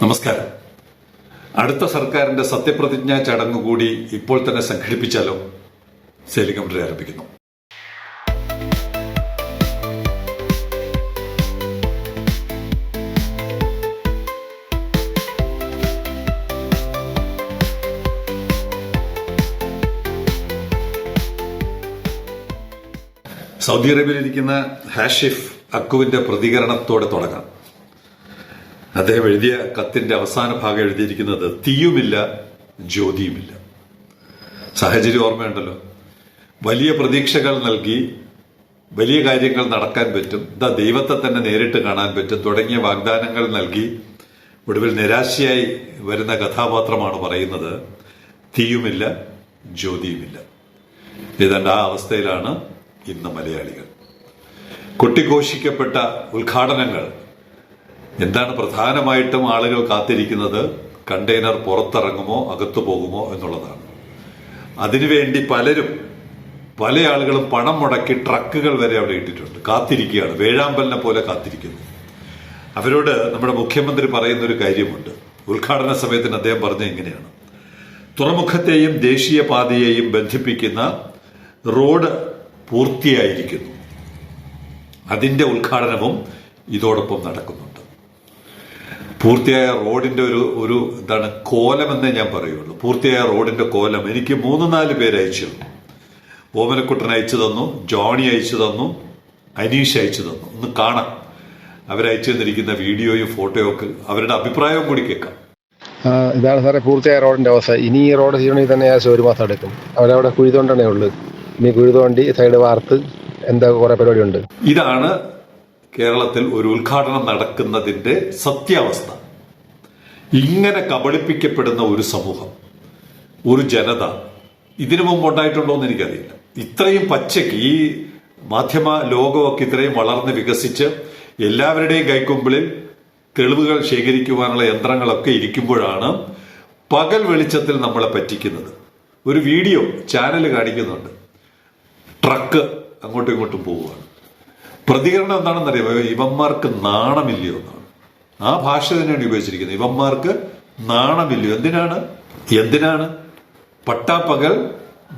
നമസ്കാരം. അടുത്ത സർക്കാരിന്റെ സത്യപ്രതിജ്ഞാ ചടങ്ങ് കൂടി ഇപ്പോൾ തന്നെ സംഘടിപ്പിച്ചാലോ? സേലി കമന്ററി ആരംഭിക്കുന്നു. സൗദി അറേബ്യയിലിരിക്കുന്ന ഹാഷിഫ് അക്കുവിന്റെ പ്രതികരണത്തോടെ തുടങ്ങാം. അദ്ദേഹം എഴുതിയ കത്തിന്റെ അവസാന ഭാഗം എഴുതിയിരിക്കുന്നത് തീയുമില്ല ജ്യോതിയുമില്ല. സാഹചര്യം ഓർമ്മയുണ്ടല്ലോ. വലിയ പ്രതീക്ഷകൾ നൽകി വലിയ കാര്യങ്ങൾ നടക്കാൻ പറ്റും, ദൈവത്തെ തന്നെ നേരിട്ട് കാണാൻ പറ്റും തുടങ്ങിയ വാഗ്ദാനങ്ങൾ നൽകി ഒടുവിൽ നിരാശയായി വരുന്ന കഥാപാത്രമാണ് പറയുന്നത് തീയുമില്ല ജ്യോതിയുമില്ല. ഏതാണ്ട് ആ അവസ്ഥയിലാണ് ഇന്ന് മലയാളികൾ. കൊട്ടിഘോഷിക്കപ്പെട്ട ഉദ്ഘാടനങ്ങൾ എന്താണ് പ്രധാനമായിട്ടും ആളുകൾ കാത്തിരിക്കുന്നത്? കണ്ടെയ്നർ പുറത്തിറങ്ങുമോ അകത്തു പോകുമോ എന്നുള്ളതാണ്. അതിനുവേണ്ടി പല ആളുകളും പണം മുടക്കി ട്രക്കുകൾ വരെ അവിടെ ഇട്ടിട്ടുണ്ട്, കാത്തിരിക്കുകയാണ്, വേഴാമ്പലിനെ പോലെ കാത്തിരിക്കുന്നു. അവരോട് നമ്മുടെ മുഖ്യമന്ത്രി പറയുന്ന ഒരു കാര്യമുണ്ട്. ഉദ്ഘാടന സമയത്തിന് അദ്ദേഹം പറഞ്ഞ ഇങ്ങനെയാണ്: തുറമുഖത്തെയും ദേശീയപാതയെയും ബന്ധിപ്പിക്കുന്ന റോഡ് പൂർത്തിയായിരിക്കുന്നു, അതിന്റെ ഉദ്ഘാടനവും ഇതോടൊപ്പം നടക്കുന്നുണ്ട്. പൂർത്തിയായ റോഡിന്റെ ഒരു എന്താണ് കോലമെന്നേ ഞാൻ പറയുള്ളൂ. പൂർത്തിയായ റോഡിന്റെ കോലം എനിക്ക് 3-4 പേര് അയച്ചു തന്നു. ഓമനക്കുട്ടൻ അയച്ചു തന്നു, ജോണി അയച്ചു തന്നു, അനീഷ് അയച്ചു തന്നു. ഒന്ന് കാണാം അവരയച്ചു തന്നിരിക്കുന്ന വീഡിയോയും ഫോട്ടോയും ഒക്കെ, അവരുടെ അഭിപ്രായവും കൂടി കേൾക്കാം. ഇതാണ് സാറേ പൂർത്തിയായ റോഡിന്റെ അവസ്ഥ. ഇനി ഈ റോഡ് ചെയ്യണമെങ്കിൽ തന്നെ ഏകദേശം 1 മാസം എടുക്കും. അവരവിടെ കുഴി തോണ്ടണേ ഉള്ളൂ. ഇനി കുഴി തോണ്ടി സൈഡ് വാർത്ത് എന്താ കുറെ പരിപാടി ഉണ്ട്. ഇതാണ് കേരളത്തിൽ ഒരു ഉദ്ഘാടനം നടക്കുന്നതിന്റെ സത്യാവസ്ഥ. ഇങ്ങനെ കബളിപ്പിക്കപ്പെടുന്ന ഒരു സമൂഹം, ഒരു ജനത ഇതിനു മുമ്പ് ഉണ്ടായിട്ടുണ്ടോ എന്ന് എനിക്കറിയില്ല. ഇത്രയും പച്ചയ്ക്ക് ഈ മാധ്യമ ലോകമൊക്കെ ഇത്രയും വളർന്ന് വികസിച്ച് എല്ലാവരുടെയും കൈക്കൊമ്പിളിൽ തെളിവുകൾ ശേഖരിക്കുവാനുള്ള യന്ത്രങ്ങളൊക്കെ ഇരിക്കുമ്പോഴാണ് പകൽ വെളിച്ചത്തിൽ നമ്മളെ പറ്റിക്കുന്നത്. ഒരു വീഡിയോ ചാനൽ കാണിക്കുന്നുണ്ട്, ട്രക്ക് അങ്ങോട്ടും ഇങ്ങോട്ടും പോവുകയാണ്. പ്രതികരണം എന്താണെന്നറിയാമോ? ഇവന്മാർക്ക് നാണമില്ലയോ എന്നാണ്. ആ ഭാഷ തന്നെയാണ് ഉപയോഗിച്ചിരിക്കുന്നത്. ഇവന്മാർക്ക് നാണമില്ലയോ? എന്തിനാണ് പട്ടാപ്പകൽ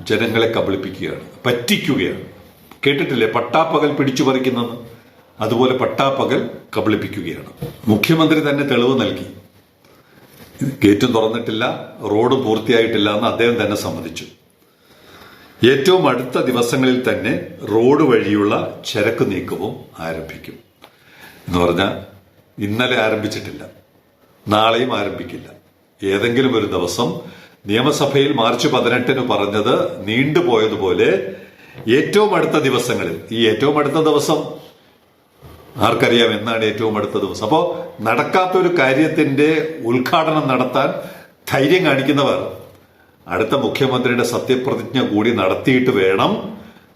ജനങ്ങളെ കബളിപ്പിക്കുകയാണ്, പറ്റിക്കുകയാണ്. കേട്ടിട്ടില്ലേ പട്ടാപ്പകൽ പിടിച്ചു പറിക്കുന്നത്? അതുപോലെ പട്ടാപ്പകൽ കബളിപ്പിക്കുകയാണ്. മുഖ്യമന്ത്രി തന്നെ തെളിവ് നൽകി. ഗേറ്റും തുറന്നിട്ടില്ല, റോഡ് പൂർത്തിയായിട്ടില്ല എന്ന് അദ്ദേഹം തന്നെ സമ്മതിച്ചു. ഏറ്റവും അടുത്ത ദിവസങ്ങളിൽ തന്നെ റോഡ് വഴിയുള്ള ചരക്ക് നീക്കവും ആരംഭിക്കും എന്ന് പറഞ്ഞാൽ ഇന്നലെ ആരംഭിച്ചിട്ടില്ല, നാളെയും ആരംഭിക്കില്ല. ഏതെങ്കിലും ഒരു ദിവസം നിയമസഭയിൽ മാർച്ച് 18 പറഞ്ഞത് നീണ്ടുപോയതുപോലെ ഏറ്റവും അടുത്ത ദിവസങ്ങളിൽ, ഈ ഏറ്റവും അടുത്ത ദിവസം ആർക്കറിയാം എന്നാണ് ഏറ്റവും അടുത്ത ദിവസം. അപ്പോ നടക്കാത്തൊരു കാര്യത്തിന്റെ ഉദ്ഘാടനം നടത്താൻ ധൈര്യം കാണിക്കുന്നവർ അടുത്ത മുഖ്യമന്ത്രിയുടെ സത്യപ്രതിജ്ഞ കൂടി നടത്തിയിട്ട് വേണം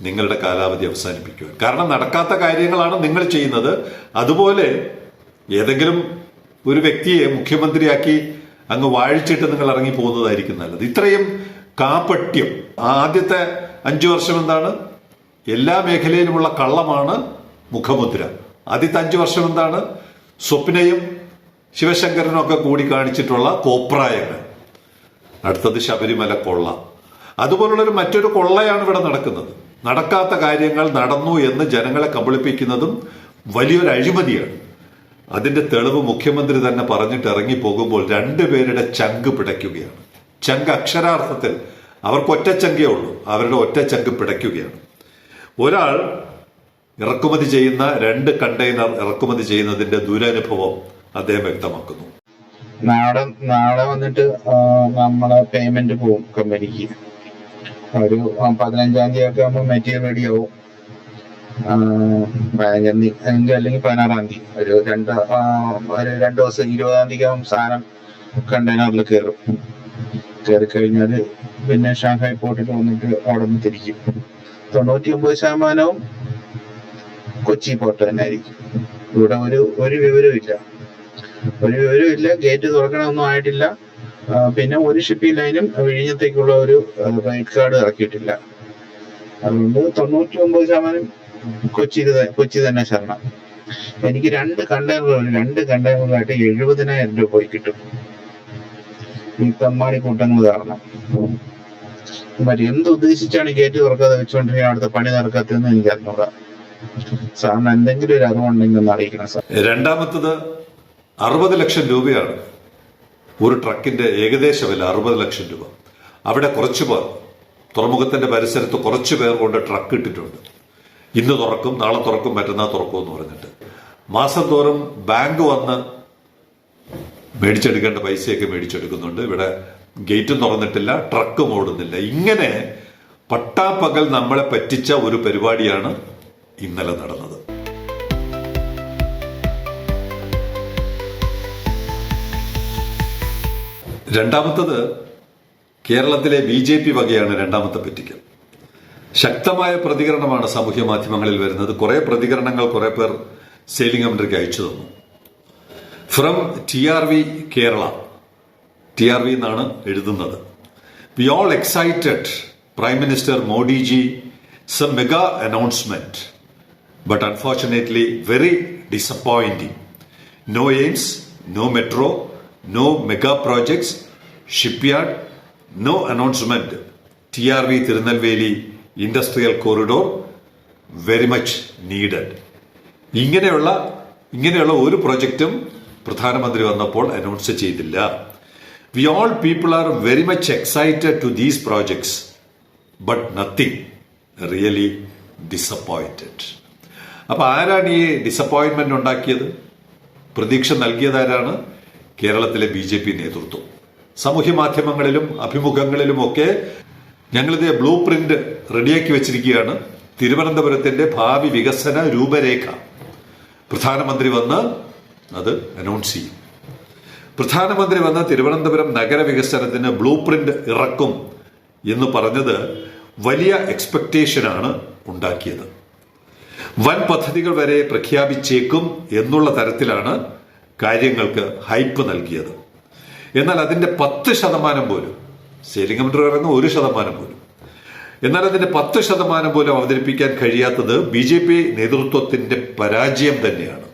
നിങ്ങളുടെ കാലാവധി അവസാനിപ്പിക്കുവാൻ. കാരണം നടക്കാത്ത കാര്യങ്ങളാണ് നിങ്ങൾ ചെയ്യുന്നത്. അതുപോലെ ഏതെങ്കിലും ഒരു വ്യക്തിയെ മുഖ്യമന്ത്രിയാക്കി അങ്ങ് വാഴിച്ചിട്ട് നിങ്ങൾ ഇറങ്ങി പോകുന്നതായിരിക്കും നല്ലത്. ഇത്രയും കാപട്യം. ആദ്യത്തെ 5 വർഷം എന്താണ്? എല്ലാ മേഖലയിലുമുള്ള കള്ളമാണ് മുഖമുദ്ര. ആദ്യത്തെ 5 വർഷം എന്താണ്? സ്വപ്നയും ശിവശങ്കരനും ഒക്കെ കൂടി കാണിച്ചിട്ടുള്ള കോപ്രായങ്ങൾ. അടുത്തത് ശബരിമല കൊള്ള. അതുപോലുള്ളൊരു മറ്റൊരു കൊള്ളയാണ് ഇവിടെ നടക്കുന്നത്. നടക്കാത്ത കാര്യങ്ങൾ നടന്നു എന്ന് ജനങ്ങളെ കബളിപ്പിക്കുന്നതും വലിയൊരു അഴിമതിയാണ്. അതിന്റെ തെളിവ് മുഖ്യമന്ത്രി തന്നെ പറഞ്ഞിട്ട് ഇറങ്ങി പോകുമ്പോൾ 2 പേരുടെ ചങ്ക് പിടയ്ക്കുകയാണ്. ചങ്ക് അക്ഷരാർത്ഥത്തിൽ അവർക്ക് ഒറ്റ ചങ്കേ ഉള്ളൂ, അവരുടെ ഒറ്റ ചങ്ക് പിടയ്ക്കുകയാണ്. ഒരാൾ ഇറക്കുമതി ചെയ്യുന്ന 2 കണ്ടെയ്നർ ഇറക്കുമതി ചെയ്യുന്നതിന്റെ ദുരനുഭവം അദ്ദേഹം വ്യക്തമാക്കുന്നു. നാളെ വന്നിട്ട് നമ്മളെ പേയ്മെന്റ് പോകും കമ്പനിക്ക്. ഒരു 15-ാം തീയതി ഒക്കെ ആകുമ്പോൾ മെറ്റീരിയൽ റെഡി ആവും. 15-ാം തീയതി അല്ലെങ്കിൽ 16-ാം തീയതി ഒരു 2 ദിവസം 20-ാം തീയതി ആകുമ്പോൾ സാധനം കണ്ടെയ്നറിൽ കയറി കഴിഞ്ഞാല് പിന്നെ ഷാങ്ഹായ് പോർട്ടിൽ വന്നിട്ട് അവിടെ നിന്ന് തിരിക്കും. 99% കൊച്ചി പോർട്ട് തന്നെ ആയിരിക്കും. ഇവിടെ ഒരു വിവരവും ഇല്ല. ഗേറ്റ് തുറക്കണമൊന്നും ആയിട്ടില്ല. പിന്നെ ഒരു ഷിപ്പിംഗ് ലൈനും വിഴിഞ്ഞത്തേക്കുള്ള ഒരു റൈഡ് കാർഡ് ഇറക്കിയിട്ടില്ല. അതുകൊണ്ട് 99% കൊച്ചി തന്നെ ശരണം. എനിക്ക് 2 കണ്ടെയ്നറായിട്ട് 70,000 രൂപ പോയി കിട്ടും ഈ തെമ്മാടി കൂട്ടങ്ങൾ കാരണം. മറ്റേ എന്ത് ഉദ്ദേശിച്ചാണ് ഗേറ്റ് തുറക്കാതെ വെച്ചുകൊണ്ടിരിക്കുക അവിടുത്തെ പണി നടക്കാത്തതെന്ന് എനിക്ക് അറിഞ്ഞൂടാ. സാറിന് എന്തെങ്കിലും ഒരു അറിവുണ്ടെങ്കിൽ ഒന്ന് അറിയിക്കണം സാർ. രണ്ടാമത്തത് 60 ലക്ഷം രൂപയാണ് ഒരു ട്രക്കിന്റെ ഏകദേശ വില. 60 ലക്ഷം രൂപ. അവിടെ കുറച്ചു പേർ, തുറമുഖത്തിന്റെ പരിസരത്ത് കുറച്ചു പേർ കൊണ്ട് ട്രക്ക് ഇട്ടിട്ടുണ്ട്. ഇന്ന് തുറക്കും, നാളെ തുറക്കും, മറ്റന്നാൾ തുറക്കും എന്ന് പറഞ്ഞിട്ട് മാസം തോറും ബാങ്ക് വന്ന് മേടിച്ചെടുക്കേണ്ട പൈസയൊക്കെ മേടിച്ചെടുക്കുന്നുണ്ട്. ഇവിടെ ഗേറ്റും തുറന്നിട്ടില്ല, ട്രക്കും ഓടുന്നില്ല. ഇങ്ങനെ പട്ടാപ്പകൽ നമ്മളെ പറ്റിച്ച ഒരു പരിപാടിയാണ് ഇന്നലെ നടന്നത്. രണ്ടാമത്തത് കേരളത്തിലെ BJP വകയാണ് രണ്ടാമത്തെ പറ്റിക്കൽ. ശക്തമായ പ്രതികരണമാണ് സാമൂഹ്യ മാധ്യമങ്ങളിൽ വരുന്നത്. കുറെ പ്രതികരണങ്ങൾ കുറെ പേർ സെയിലിംഗ് കമന്ററിക്ക് അയച്ചു തന്നു. ഫ്രം TRV കേരള, TRV എന്നാണ് എഴുതുന്നത്. We all excited, prime minister Modi G some mega announcement, but unfortunately very disappointing. No aims, no metro, no mega projects, shipyard, no announcement. TRV Tirunelveli Industrial Corridor very much needed. ഇങ്ങനെയുള്ള ഒരു പ്രൊജക്റ്റും പ്രധാനമന്ത്രി വന്നപ്പോൾ announce ചെയ്തില്ല. We all people are very much excited to these projects, but nothing, really disappointed. അപ്പൊ ആരാണ് ഈ disappointment ഉണ്ടാക്കിയത്? പ്രതീക്ഷ നൽകിയതാരാണ്? കേരളത്തിലെ BJP നേതൃത്വം. സാമൂഹ്യ മാധ്യമങ്ങളിലും അഭിമുഖങ്ങളിലുമൊക്കെ ഞങ്ങളിത് ബ്ലൂ പ്രിന്റ് റെഡിയാക്കി വെച്ചിരിക്കുകയാണ്. തിരുവനന്തപുരത്തിന്റെ ഭാവി വികസന രൂപരേഖ പ്രധാനമന്ത്രി വന്ന് അത് അനൗൺസ് ചെയ്യും. പ്രധാനമന്ത്രി വന്ന് തിരുവനന്തപുരം നഗരവികസനത്തിന് ബ്ലൂ പ്രിന്റ് ഇറക്കും എന്ന് പറഞ്ഞത് വലിയ എക്സ്പെക്ടേഷനാണ് ഉണ്ടാക്കിയത്. വൻ പദ്ധതികൾ വരെ പ്രഖ്യാപിച്ചേക്കും എന്നുള്ള തരത്തിലാണ് കാര്യങ്ങൾക്ക് ഹൈപ്പ് നൽകിയത്. എന്നാൽ അതിന്റെ 10% പോലും, സെയിലിംഗ് കമന്ററി പറയുന്ന 1% പോലും, എന്നാൽ അതിന്റെ 10% പോലും അവതരിപ്പിക്കാൻ കഴിയാത്തത് BJP നേതൃത്വത്തിന്റെ പരാജയം തന്നെയാണ്.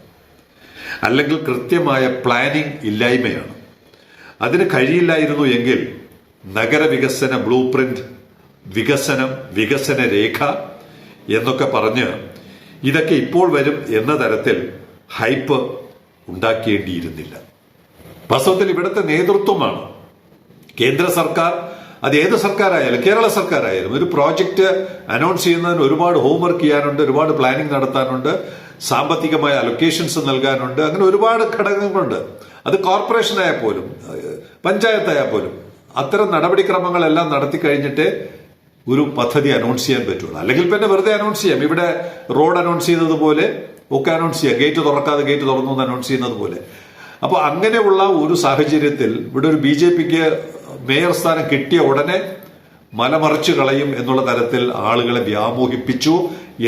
അല്ലെങ്കിൽ കൃത്യമായ പ്ലാനിംഗ് ഇല്ലായ്മയാണ്. അതിന് കഴിയില്ലായിരുന്നു എങ്കിൽ നഗരവികസന ബ്ലൂ പ്രിന്റ്, വികസന രേഖ എന്നൊക്കെ പറഞ്ഞ് ഇതൊക്കെ ഇപ്പോൾ വരും എന്ന തരത്തിൽ ഹൈപ്പ് ഉണ്ടാക്കേണ്ടിയിരുന്നില്ല. വാസ്തവത്തിൽ ഇവിടുത്തെ നേതൃത്വമാണ്, കേന്ദ്ര സർക്കാർ, അത് ഏത് സർക്കാരായാലും, കേരള സർക്കാരായാലും, ഒരു പ്രോജക്റ്റ് അനൗൺസ് ചെയ്യുന്നതിന് ഒരുപാട് ഹോംവർക്ക് ചെയ്യാനുണ്ട്, ഒരുപാട് പ്ലാനിംഗ് നടത്താനുണ്ട്, സാമ്പത്തികമായ അലൊക്കേഷൻസ് നൽകാനുണ്ട്. അങ്ങനെ ഒരുപാട് ഘടകങ്ങളുണ്ട്. അത് കോർപ്പറേഷനായാൽ പോലും പഞ്ചായത്തായാൽ പോലും അത്തരം നടപടിക്രമങ്ങളെല്ലാം നടത്തി കഴിഞ്ഞിട്ട് ഒരു പദ്ധതി അനൗൺസ് ചെയ്യാൻ പറ്റുള്ളൂ. അല്ലെങ്കിൽ പിന്നെ വെറുതെ അനൗൺസ് ചെയ്യാം. ഇവിടെ റോഡ് അനൗൺസ് ചെയ്യുന്നതുപോലെ ഒക്കെ അനൗൺസ് ചെയ്യാം. ഗേറ്റ് തുറക്കാതെ ഗേറ്റ് തുറന്നു എന്ന് അനൗൺസ് ചെയ്യുന്നത് പോലെ. അപ്പോൾ അങ്ങനെയുള്ള ഒരു സാഹചര്യത്തിൽ ഇവിടെ ഒരു BJPക്ക് മേയർ സ്ഥാനം കിട്ടിയ ഉടനെ മലമറിച്ചു കളയും എന്നുള്ള തരത്തിൽ ആളുകളെ വ്യാമോഹിപ്പിച്ചു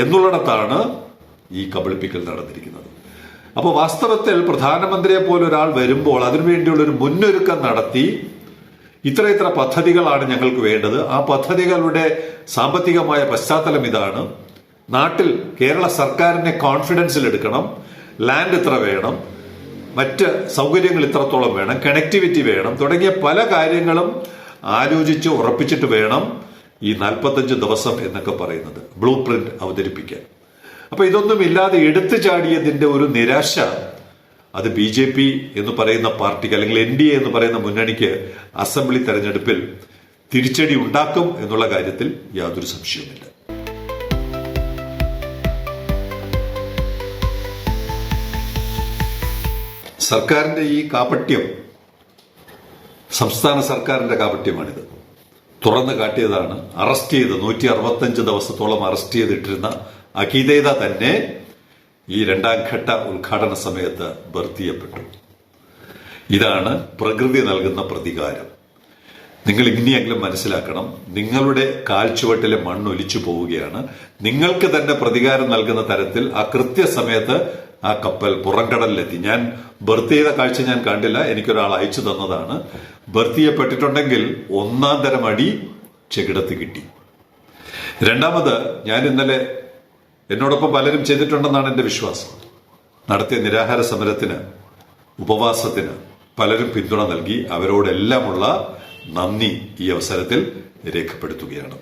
എന്നുള്ളിടത്താണ് ഈ കബളിപ്പിക്കൽ നടന്നിരിക്കുന്നത്. അപ്പോൾ വാസ്തവത്തിൽ പ്രധാനമന്ത്രിയെ പോലെ ഒരാൾ വരുമ്പോൾ അതിനുവേണ്ടിയുള്ള ഒരു മുന്നൊരുക്കം നടത്തി ഇത്ര പദ്ധതികളാണ് ഞങ്ങൾക്ക് വേണ്ടത്, ആ പദ്ധതികളുടെ സാമ്പത്തികമായ പശ്ചാത്തലം ഇതാണ്, നാട്ടിൽ കേരള സർക്കാരിനെ കോൺഫിഡൻസിൽ എടുക്കണം, ലാൻഡ് ഇത്ര വേണം, മറ്റ് സൗകര്യങ്ങൾ ഇത്രത്തോളം വേണം, കണക്ടിവിറ്റി വേണം, തുടങ്ങിയ പല കാര്യങ്ങളും ആലോചിച്ച് ഉറപ്പിച്ചിട്ട് വേണം ഈ 45 ദിവസം എന്നൊക്കെ പറയുന്നത് ബ്ലൂ പ്രിന്റ് അവതരിപ്പിക്കാൻ. അപ്പൊ ഇതൊന്നും ഇല്ലാതെ എടുത്തു ചാടിയതിന്റെ ഒരു നിരാശ അത് BJP എന്ന് പറയുന്ന പാർട്ടിക്ക്, അല്ലെങ്കിൽ NDA എന്ന് പറയുന്ന മുന്നണിക്ക് അസംബ്ലി തെരഞ്ഞെടുപ്പിൽ തിരിച്ചടി ഉണ്ടാക്കും എന്നുള്ള കാര്യത്തിൽ യാതൊരു സംശയവുമില്ല. സർക്കാരിന്റെ ഈ കാപട്യം, സംസ്ഥാന സർക്കാരിന്റെ കാപട്യമാണിത്. തുറന്നു കാട്ടിയതാണ്. അറസ്റ്റ് ചെയ്ത് 165 ദിവസത്തോളം അറസ്റ്റ് ചെയ്തിട്ടിരുന്ന അഖിലേത തന്നെ ഈ 2ാം ഘട്ട ഉദ്ഘാടന സമയത്ത് ബർത്തിയപ്പെട്ടു. ഇതാണ് പ്രകൃതി നൽകുന്ന പ്രതികാരം. നിങ്ങൾ ഇനിയെങ്കിലും മനസ്സിലാക്കണം, നിങ്ങളുടെ കാൽച്ചുവട്ടിലെ മണ്ണൊലിച്ചു പോവുകയാണ്. നിങ്ങൾക്ക് തന്നെ പ്രതികാരം നൽകുന്ന തരത്തിൽ ആ കൃത്യസമയത്ത് ആ കപ്പൽ പുറംകടലിലെത്തി. ഞാൻ ബർത്ത് ചെയ്ത കാഴ്ച ഞാൻ കണ്ടില്ല, എനിക്കൊരാൾ അയച്ചു തന്നതാണ്. ബർത്ത് ചെയ്യപ്പെട്ടിട്ടുണ്ടെങ്കിൽ 1ാം തരം അടി ചെകിടത്ത് കിട്ടി. രണ്ടാമത്, ഞാൻ ഇന്നലെ എന്നോടൊപ്പം പലരും ചെയ്തിട്ടുണ്ടെന്നാണ് എന്റെ വിശ്വാസം. നടത്തിയ നിരാഹാര സമരത്തിന്, ഉപവാസത്തിന് പലരും പിന്തുണ നൽകി. അവരോടെല്ലാമുള്ള നന്ദി ഈ അവസരത്തിൽ രേഖപ്പെടുത്തുകയാണ്.